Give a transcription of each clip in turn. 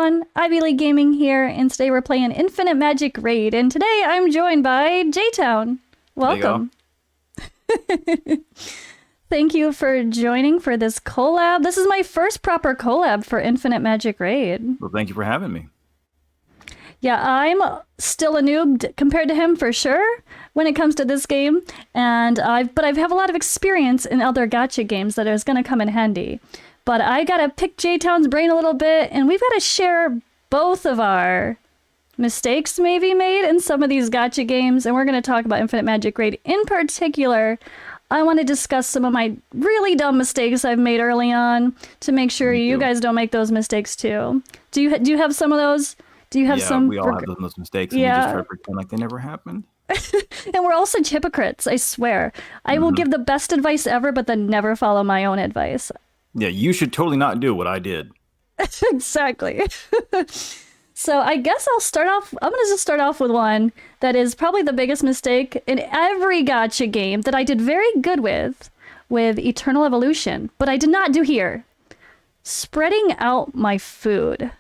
everyone, Ivy League Gaming here, and today we're playing Infinite Magicraid, and today I'm joined by J-Town. Welcome. Thank you for joining for this collab. This is my first proper collab for Infinite Magicraid. Well, thank you for having me. Yeah, I'm still a noob compared to him for sure when it comes to this game, and I have a lot of experience in other gacha games that is going to come in handy. But I gotta pick J-Town's brain a little bit, and we've got to share both of our mistakes maybe made in some of these gacha games, and we're going to talk about Infinite Magicraid. In particular, I want to discuss some of my really dumb mistakes I've made early on to make sure you guys don't make those mistakes too. Do you have some of those? Do you have some? We all have those mistakes, and we just try to pretend like they never happened. And we're all such hypocrites, I swear. I will give the best advice ever, but then never follow my own advice. Yeah, you should totally not do what I did. Exactly. So I guess I'll start off. I'm going to just start off with one that is probably the biggest mistake in every gacha game that I did very good with Eternal Evolution, but I did not do here. Spreading out my food.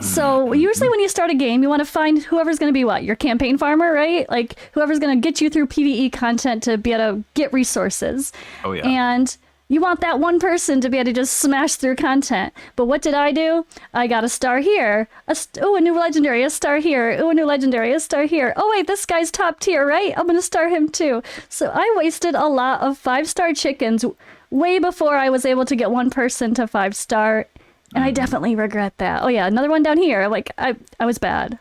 So usually when you start a game, you want to find whoever's going to be what? Your campaign farmer, right? Like whoever's going to get you through PvE content to be able to get resources. Oh, yeah. And you want that one person to be able to just smash through content. But what did I do? I got a star here. A new legendary, a star here. Oh, a new legendary, a star here. Oh, wait, this guy's top tier, right? I'm going to star him too. So I wasted a lot of 5-star chickens way before I was able to get one person to 5-star. And I definitely regret that. Oh, yeah, another one down here. Like, I was bad.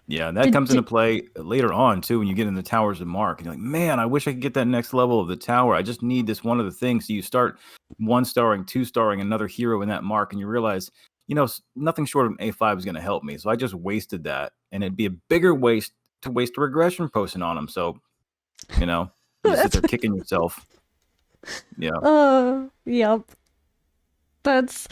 Yeah, that comes into play later on, too, when you get in the Towers of Mark. And you're like, man, I wish I could get that next level of the tower. I just need this one other thing. So you start 1-starring, 2-starring another hero in that mark, and you realize, nothing short of an A5 is going to help me. So I just wasted that. And it'd be a bigger waste to waste a regression potion on them. So, you sit there kicking yourself. Yeah. Yep. That's...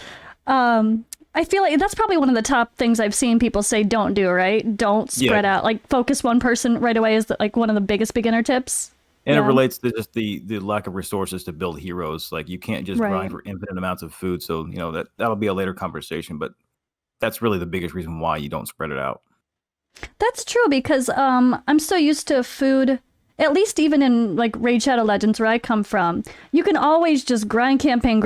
I feel like that's probably one of the top things I've seen people say don't do, right? Don't spread out. Like, focus one person right away is like one of the biggest beginner tips. And it relates to just the lack of resources to build heroes. Like, you can't just grind for infinite amounts of food. So, that'll be a later conversation. But that's really the biggest reason why you don't spread it out. That's true, because I'm so used to food. At least even in like Raid Shadow Legends where I come from, you can always just grind campaign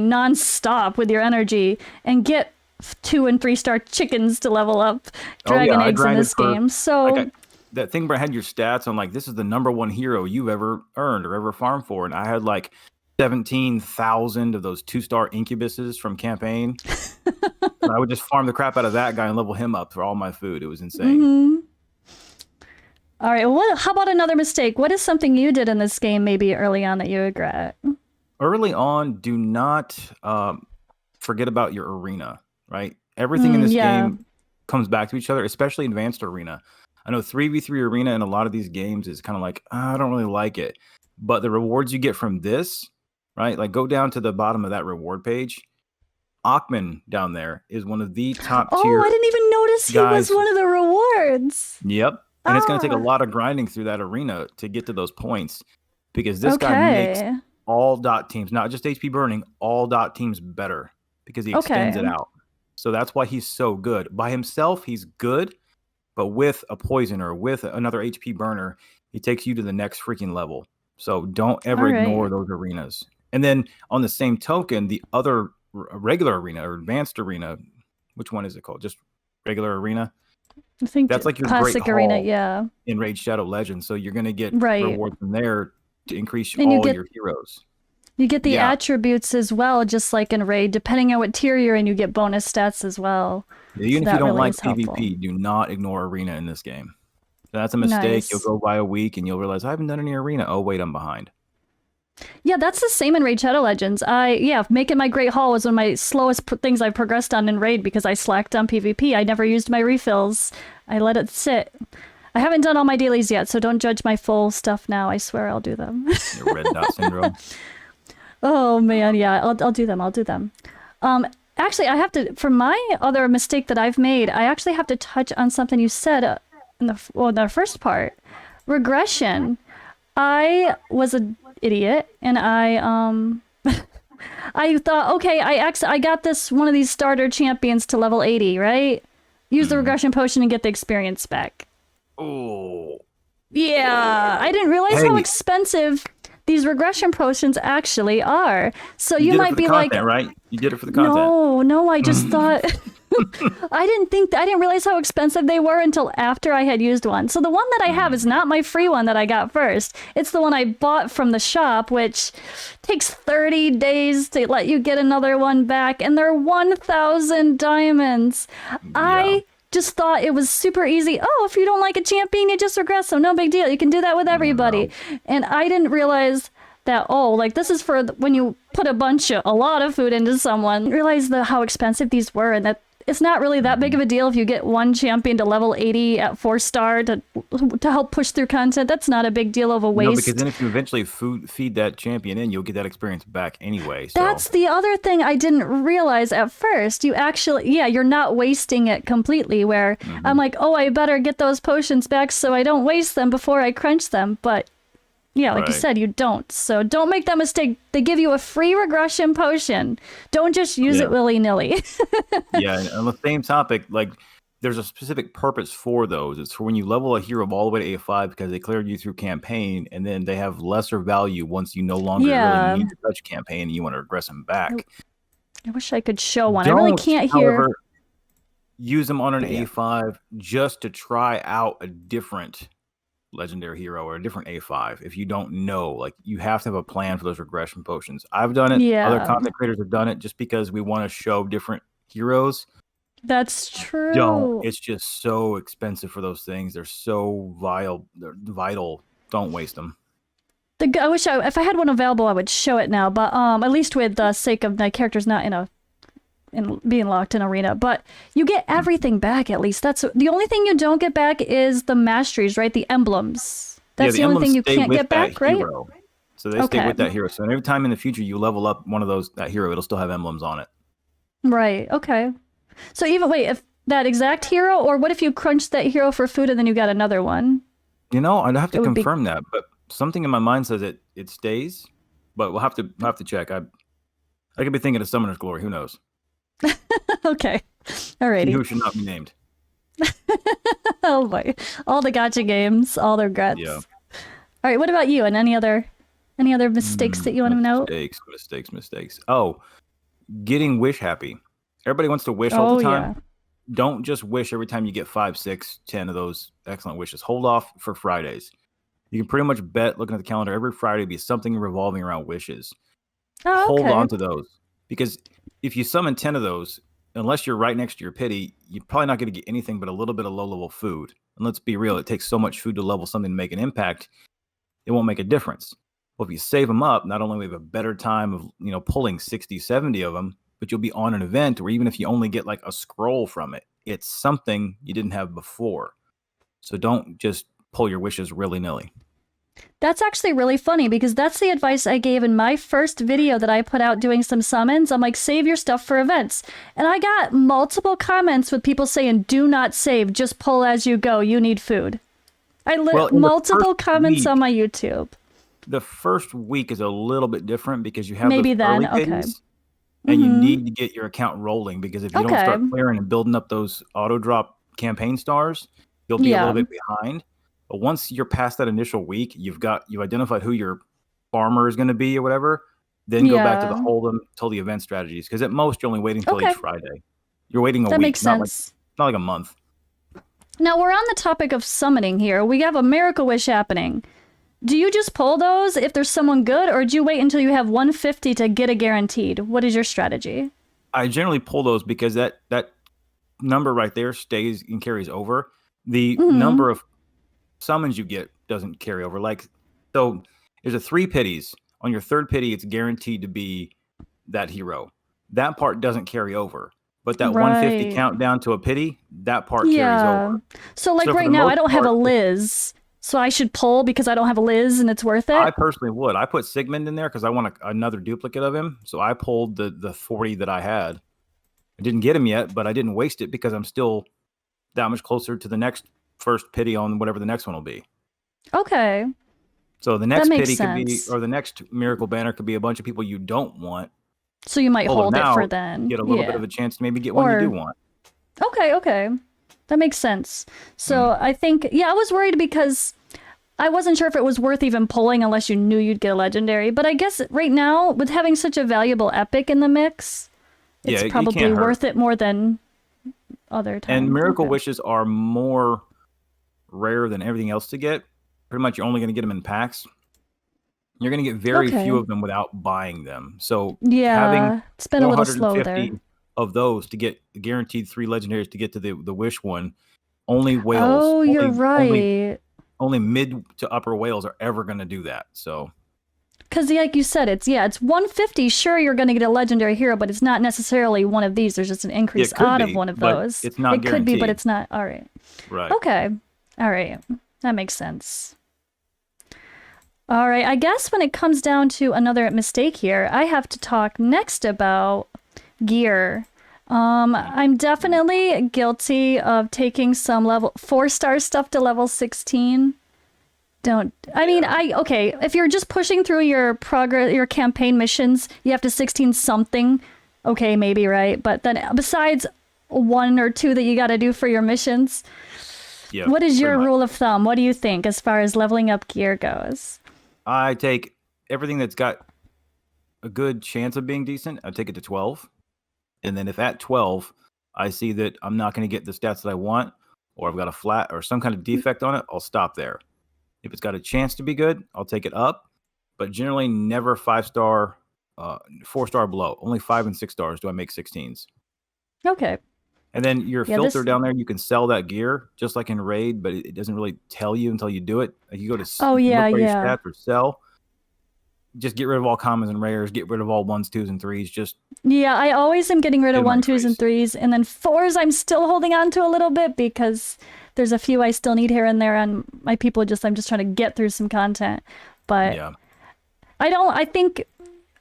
non-stop with your energy and get 2- and 3-star chickens to level up dragon eggs in this game. So that thing where I had your stats on like, this is the #1 hero you've ever earned or ever farmed for. And I had like 17,000 of those 2-star incubuses from campaign. And I would just farm the crap out of that guy and level him up for all my food. It was insane. All right, how about another mistake? What is something you did in this game maybe early on that you regret? Early on, do not forget about your arena, right? Everything in this game comes back to each other, especially Advanced Arena. I know 3v3 Arena in a lot of these games is kind of like, I don't really like it. But the rewards you get from this, right? Like, go down to the bottom of that reward page. Achman down there is one of the top tier I didn't even notice he was one of the rewards. Yep. And it's going to take a lot of grinding through that arena to get to those points, because this guy makes all dot teams, not just HP burning, all dot teams better because he extends it out. So that's why he's so good. By himself, he's good, but with a poisoner, with another HP burner, he takes you to the next freaking level. So don't ever ignore those arenas. And then on the same token, the other regular arena or advanced arena, which one is it called? Just regular arena? I think that's like your classic great arena, in Raid Shadow Legends. So you're going to get rewards from there to increase your heroes. You get the attributes as well, just like in Raid. Depending on what tier you're in, you get bonus stats as well. Even if you don't like PvP, do not ignore arena in this game. That's a mistake. You'll go by a week and you'll realize, I haven't done any arena. Oh, wait, I'm behind. Yeah, that's the same in Raid Shadow Legends. Making my Great Hall was one of my slowest things I've progressed on in Raid because I slacked on PvP. I never used my refills. I let it sit. I haven't done all my dailies yet, so don't judge my full stuff now. I swear I'll do them. Your red dot syndrome. Oh, man, yeah, I'll do them. Actually, I have to, for my other mistake that I've made, I actually have to touch on something you said in the first part. Regression. I was an idiot, and I I thought, okay, I got this one of these starter champions to level 80, right? Use the regression potion and get the experience back. Oh. Yeah, I didn't realize how expensive these regression potions actually are. So you might be like, right? You did it for the content. No, I just thought I didn't realize how expensive they were until after I had used one. So the one that I have is not my free one that I got first. It's the one I bought from the shop, which takes 30 days to let you get another one back, and they're 1,000 diamonds. Yeah. I just thought it was super easy. Oh, if you don't like a champion, you just regress, so no big deal. You can do that with everybody. No. And I didn't realize that, this is for when you put a lot of food into someone. I didn't realize how expensive these were, and that it's not really that big of a deal if you get one champion to level 80 at 4-star to help push through content. That's not a big deal of a waste. No, because then if you eventually feed that champion in, you'll get that experience back anyway. So. That's the other thing I didn't realize at first. You actually, you're not wasting it completely, where I'm like, I better get those potions back so I don't waste them before I crunch them. But yeah, like you said, you don't. So don't make that mistake. They give you a free regression potion. Don't just use it willy-nilly. Yeah, and on the same topic, like there's a specific purpose for those. It's for when you level a hero all the way to A5 because they cleared you through campaign, and then they have lesser value once you no longer really need to touch campaign and you want to regress them back. I wish I could show one. I really can't hear. Use them on an A5 just to try out a different legendary hero or a different A5. If you don't know, like, you have to have a plan for those regression potions. I've done it. Other content creators have done it just because we want to show different heroes. That's true. Don't. It's just so expensive for those things. They're so vital. Don't waste them. I wish if I had one available, I would show it now. But at least with the sake of my character's not in being locked in arena, but you get everything back. At least that's the only thing you don't get back is the masteries, right? The emblems. That's the only thing you can't get back, right? So they stay with that hero. So every time in the future you level up one of that hero, it'll still have emblems on it. Right. Okay. So if that exact hero, or what if you crunch that hero for food and then you got another one? I'd have to confirm that, but something in my mind says it stays. But we'll have to check. I could be thinking of Summoner's Glory. Who knows? Okay. Alrighty. Who should not be named. Oh boy. All the gacha games, all the regrets. Yeah. All right, what about you? And any other mistakes that you want to know? Mistakes. Oh, getting wish happy. Everybody wants to wish all the time. Yeah. Don't just wish every time you get 5, 6, 10 of those excellent wishes. Hold off for Fridays. You can pretty much bet, looking at the calendar, every Friday be something revolving around wishes. Oh, okay. Hold on to those. Because if you summon 10 of those, unless you're right next to your pity, you're probably not going to get anything but a little bit of low-level food. And let's be real, it takes so much food to level something to make an impact, it won't make a difference. Well, if you save them up, not only will we have a better time of pulling 60, 70 of them, but you'll be on an event where even if you only get like a scroll from it, it's something you didn't have before. So don't just pull your wishes willy-nilly. That's actually really funny because that's the advice I gave in my first video that I put out doing some summons. I'm like, save your stuff for events. And I got multiple comments with people saying, do not save, just pull as you go. You need food. Multiple comments on my YouTube. The first week is a little bit different because you have maybe those then, early pities, and you need to get your account rolling, because if you don't start clearing and building up those auto drop campaign stars, you'll be a little bit behind. But once you're past that initial week, you've identified who your farmer is going to be or whatever, then go back to the hold them till the event strategies. Because at most, you're only waiting till each Friday. You're waiting a week. That makes sense. Not like a month. Now, we're on the topic of summoning here. We have a Miracle Wish happening. Do you just pull those if there's someone good, or do you wait until you have 150 to get a guaranteed? What is your strategy? I generally pull those because that number right there stays and carries over. The number of summons you get doesn't carry over. So there's a 3 pities. On your 3rd pity, it's guaranteed to be that hero. That part doesn't carry over. But that 150 countdown to a pity, that part carries over. So right now, I don't have a Liz. So I should pull because I don't have a Liz and it's worth it? I personally would. I put Sigmund in there because I want another duplicate of him. So I pulled the 40 that I had. I didn't get him yet, but I didn't waste it because I'm still that much closer to the next first pity on whatever the next one will be. Okay. So the next pity could be, or the next miracle banner could be a bunch of people you don't want, So you might hold it for then. Get a little bit of a chance to maybe get one you do want. Okay. That makes sense. So I think, I was worried because I wasn't sure if it was worth even pulling unless you knew you'd get a legendary. But I guess right now, with having such a valuable epic in the mix, it's probably worth it more than other times. And Miracle Wishes are more rare than everything else to get. Pretty much you're only going to get them in packs. You're going to get very few of them without buying them. So having it's been a little slow there. Of those to get guaranteed 3 legendaries to get to the Wish one, only whales. Oh, you're right. Only mid to upper whales are ever going to do that. So, because like you said, it's 150. Sure, you're going to get a legendary hero, but it's not necessarily one of these. There's just an increase out of one of those. It's not. It could be, but it's not. All right. Right. Okay. All right. That makes sense. All right. I guess when it comes down to another mistake here, I have to talk next about gear. I'm definitely guilty of taking some level 4-star stuff to level 16. If you're just pushing through your campaign missions, you have to 16 something. Okay, maybe, right? But then besides 1 or 2 that you got to do for your missions, what is your rule of thumb? What do you think as far as leveling up gear goes? I take everything that's got a good chance of being decent. I take it to 12. And then if at 12, I see that I'm not going to get the stats that I want, or I've got a flat or some kind of defect on it, I'll stop there. If it's got a chance to be good, I'll take it up. But generally never 5-star, 4-star below. Only 5 and 6 stars do I make 16s. Okay. And then your filter down there, you can sell that gear just like in Raid, but it doesn't really tell you until you do it. Like you go to look your stats or sell. Just get rid of all commons and rares. Get rid of all 1s, 2s, and 3s. I always am getting rid of 1s, 2s, and 3s, and then 4s I'm still holding on to a little bit because there's a few I still need here and there, and my people I'm just trying to get through some content. But I think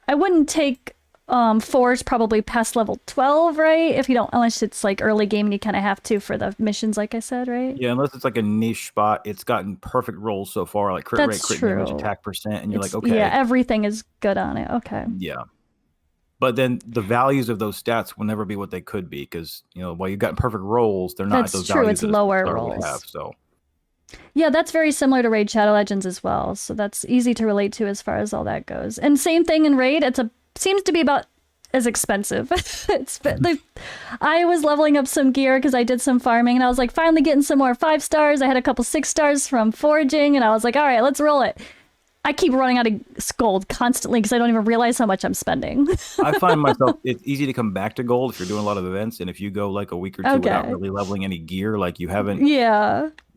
I wouldn't take 4s probably past level 12, right? Unless it's like early game and you kind of have to for the missions, like I said, right? Yeah, unless it's like a niche spot. It's gotten perfect rolls so far, like crit rate, crit damage, attack percent, and you're like, okay. Yeah, everything is good on it. Okay. Yeah. But then the values of those stats will never be what they could be because, while you've got perfect rolls, they're not those values. It's lower rolls. Have, so. Yeah, that's very similar to Raid Shadow Legends as well. So that's easy to relate to as far as all that goes. And same thing in Raid. Seems to be about as expensive. I was leveling up some gear because I did some farming and I was like finally getting some more 5 stars. I had a couple 6 stars from foraging and I was like, all right, let's roll it. I keep running out of gold constantly because I don't even realize how much I'm spending. I find myself, it's easy to come back to gold if you're doing a lot of events. And if you go like a week or two without really leveling any gear, like you haven't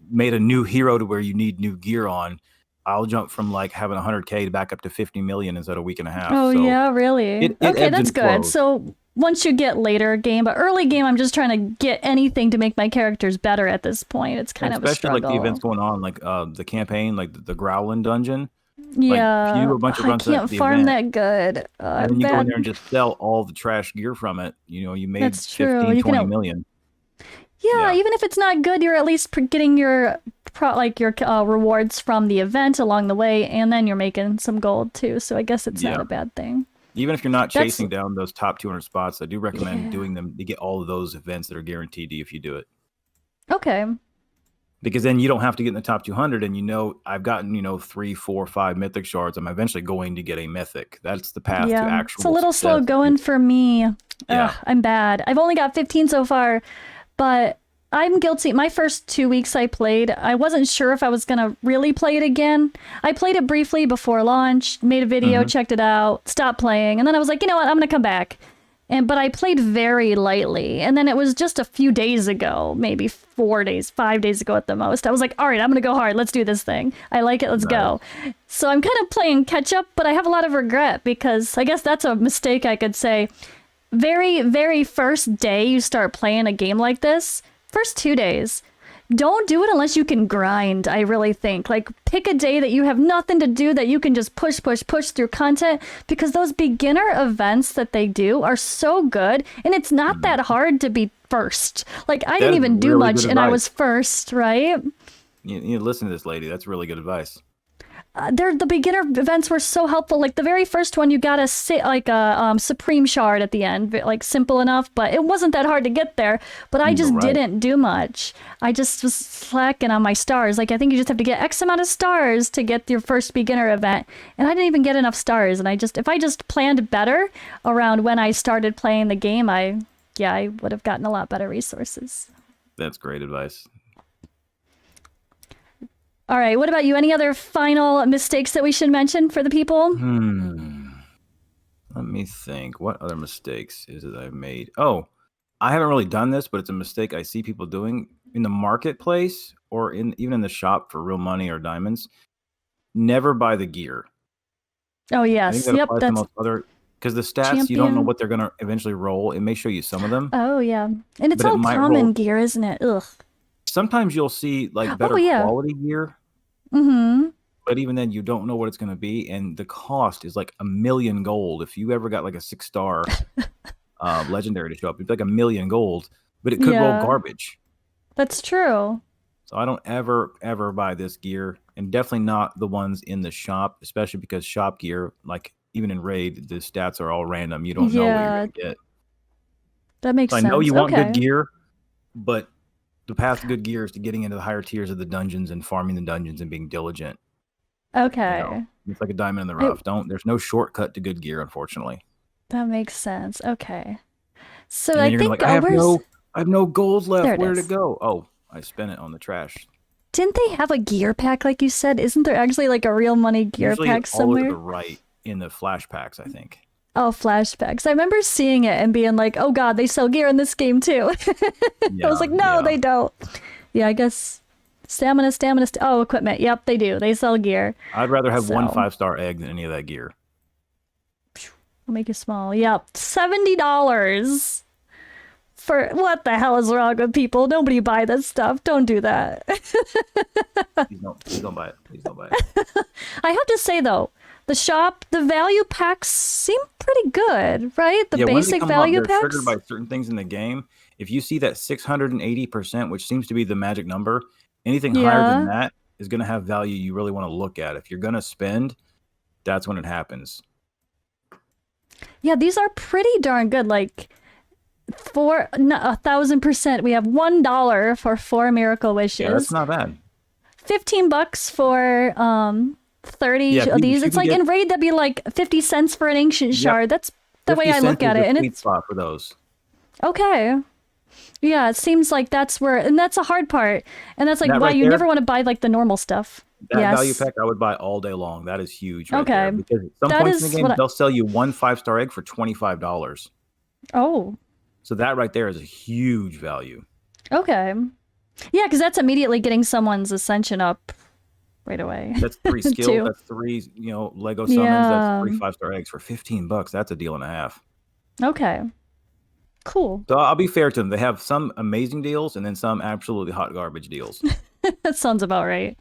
made a new hero to where you need new gear on, I'll jump from like having 100K back up to 50 million inside a week and a half. Oh, so yeah, really? Okay, that's good. So once you get later game, but early game, I'm just trying to get anything to make my characters better at this point. It's kind of a struggle. Especially like the events going on, like the campaign, like the Growlin dungeon. Yeah, like, you do a bunch of runs I can't farm that good. And then you go in there and just sell all the trash gear from it. You made 15, 20 million. Yeah, even if it's not good, you're at least getting your rewards from the event along the way, and then you're making some gold too. So I guess it's not a bad thing. Even if you're not chasing down those top 200 spots, I do recommend doing them to get all of those events that are guaranteed to you if you do it. Okay. Because then you don't have to get in the top 200, and I've gotten 3, 4, 5 mythic shards. I'm eventually going to get a mythic. That's the path to actual. It's a little slow going for me. Ugh, I'm bad. I've only got 15 so far, but I'm guilty. My first 2 weeks I played, I wasn't sure if I was gonna really play it again. I played it briefly before launch, made a video, checked it out, stopped playing, and then I was like, you know what, I'm gonna come back. But I played very lightly, and then it was just a few days ago, maybe 4 days, 5 days ago at the most. I was like, all right, I'm gonna go hard. Let's do this thing. I like it. Let's go. So I'm kind of playing catch up, but I have a lot of regret because I guess that's a mistake I could say. Very, very first day you start playing a game like this, first 2 days, don't do it unless you can grind, I really think. Like, pick a day that you have nothing to do, that you can just push through content, because those beginner events that they do are so good, and it's not that hard to be first. Like, I didn't even do much, and I was first, right? You listen to this lady. That's really good advice. the beginner events were so helpful. Like the very first one, you got a supreme shard at the end, like simple enough, but it wasn't that hard to get there. But I just didn't do much. I just was slacking on my stars. Like I think you just have to get X amount of stars to get your first beginner event, and I didn't even get enough stars. And if I just planned better around when I started playing the game, I would have gotten a lot better resources. That's great advice. All right. What about you? Any other final mistakes that we should mention for the people? Let me think. What other mistakes is it I've made? Oh, I haven't really done this, but it's a mistake I see people doing in the marketplace or even in the shop for real money or diamonds. Never buy the gear. Oh, yes. I think that applies to most other, because the stats, you don't know what they're going to eventually roll. It may show you some of them. Oh, yeah. And it's all common gear, isn't it? Ugh. Sometimes you'll see like better quality gear. Mm-hmm. But even then, you don't know what it's going to be. And the cost is like 1,000,000 gold. If you ever got like a 6-star legendary to show up, it's like 1,000,000 gold. But it could roll garbage. That's true. So I don't ever buy this gear. And definitely not the ones in the shop, especially because shop gear, like even in Raid, the stats are all random. You don't know what you're going to get. That makes sense. I know you want good gear, but the path to good gear is to getting into the higher tiers of the dungeons and farming the dungeons and being diligent. Okay. You know, it's like a diamond in the rough. There's no shortcut to good gear, unfortunately. That makes sense. Okay. So I think like, I have no gold left. Where to go? Oh, I spent it on the trash. Didn't they have a gear pack like you said? Isn't there actually like a real money gear pack somewhere? All to the right in the flash packs, I think. Oh, flashbacks. I remember seeing it and being like, oh God, they sell gear in this game too. I was like, no, they don't. Yeah, I guess stamina. Equipment. Yep, they do. They sell gear. I'd rather have one 5-star egg than any of that gear. I'll make you small. Yep. $70 for what the hell is wrong with people? Nobody buy this stuff. Don't do that. Please don't buy it. Please don't buy it. I have to say though, the shop, the value packs seem pretty good, right? The basic value packs. They're triggered by certain things in the game. If you see that 680%, which seems to be the magic number, anything higher than that is going to have value you really want to look at. If you're going to spend, that's when it happens. Yeah, these are pretty darn good. Like for 1,000%, we have $1 for 4 miracle wishes. Yeah, that's not bad. $15 for 30 of these. It's like in Raid that'd be like 50 cents for an ancient shard. That's the way I look at it. And it's spot for those. Okay. Yeah, it seems like that's where, and that's a hard part. And that's like why you never want to buy like the normal stuff. That value pack I would buy all day long. That is huge right there. Because at some points in the game, they'll sell you one 5-star egg for $25. Oh. So that right there is a huge value. Okay. Yeah, because that's immediately getting someone's ascension up right away. That's 3 skill. That's 3, Lego summons. That's 3 5-star eggs for $15. That's a deal and a half. Okay. Cool. So I'll be fair to them. They have some amazing deals and then some absolutely hot garbage deals. That sounds about right.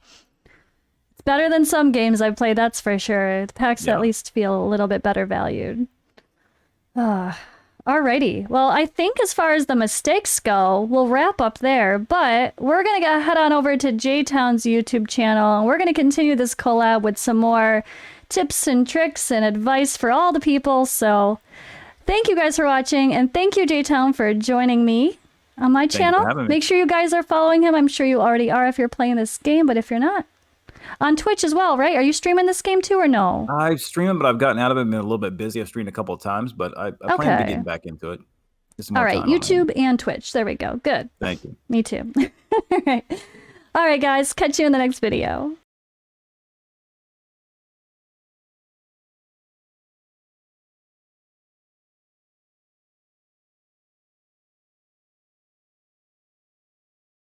It's better than some games I've played, that's for sure. The packs at least feel a little bit better valued. Alrighty. Well, I think as far as the mistakes go, we'll wrap up there. But we're going to head on over to J-Town's YouTube channel. And we're going to continue this collab with some more tips and tricks and advice for all the people. So thank you guys for watching. And thank you, J-Town, for joining me on my channel. Make sure you guys are following him. I'm sure you already are if you're playing this game. But if you're not, on Twitch as well, right? Are you streaming this game too or no? I stream, but I've gotten out of it. I've been a little bit busy. I've streamed a couple of times, but I plan to get back into it. All right, YouTube and Twitch. There we go. Good. Thank you. Me too. All right. All right, guys. Catch you in the next video.